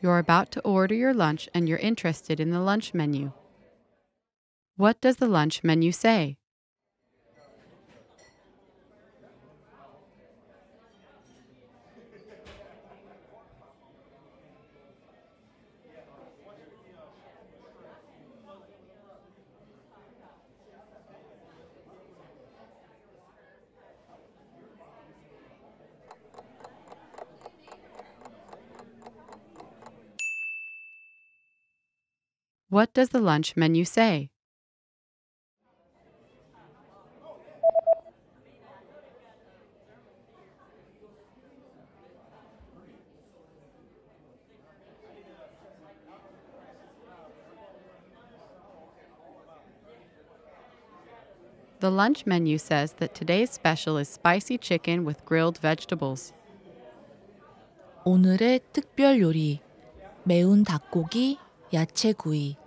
You're about to order your lunch and you're interested in the lunch menu. What does the lunch menu say? What does the lunch menu say? The lunch menu says that today's special is spicy chicken with grilled vegetables. 오늘의 특별 요리 매운 닭고기, 야채구이.